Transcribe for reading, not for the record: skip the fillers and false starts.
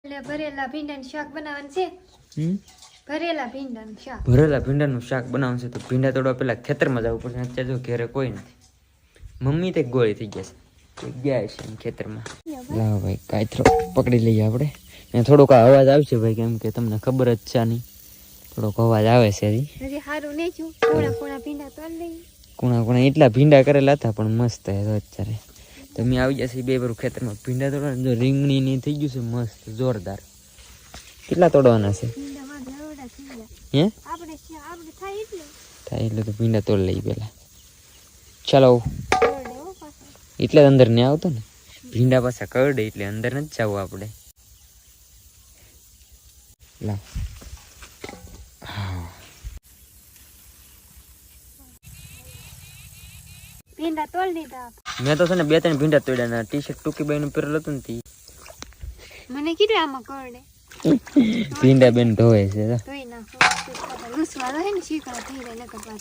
એટલે ભરેલા ભીંડાનું શાક બનાવવાનું છે. ભરેલા ભીંડાનું શાક. ભરેલા ભીંડાનું શાક બનાવવાનું છે તો ભીંડા તોડવા પેલા ખેતરમાં જવું પડશે. અત્યારે જો ઘરે કોઈ નથી. મમ્મી તે ગોળી થઈ ગયા છે. ગયા છે એમ ખેતરમાં. લાવો ભાઈ કાયથરો પકડી લઈએ આપણે. ને થોડોક અવાજ આવશે ભાઈ, કેમ કે તમને ખબર જ છે નહીં. થોડોક અવાજ આવે છે હજી. હજી સારું નહીં છું. કોણા ભીંડા તોડ લઈએ. કોણા એટલા ભીંડા કરેલા હતા પણ મસ્ત હે તો અત્યારે. તમે આવી જશે બે બાર ખેતરમાં ભીંડા તોડવાના. જો રીંગણી ની થઈ ગયું છે મસ્ત જોરદાર. કેટલા તોડવાના છે? હે આપણે થાય એટલે તો ભીંડા તોડ લઈ પેલા. ચાલો એટલે અંદર ને આવતો ને ભીંડા પાછા કરડે એટલે અંદર નથી જવું આપણે. લા ભીંડા તોડ લીધા. મેં તો છે ને 2-3 ભીંડા તોડ્યા. ટી શર્ટ ટૂંકી બાઈ પહેરેલું હતું ને મને કીધું આમાં કરડે. ભીંડા બેન ધોવે છે. ધોઈ નાખો. લૂસવા રહે ને શીખા ધીરે ન કરવા.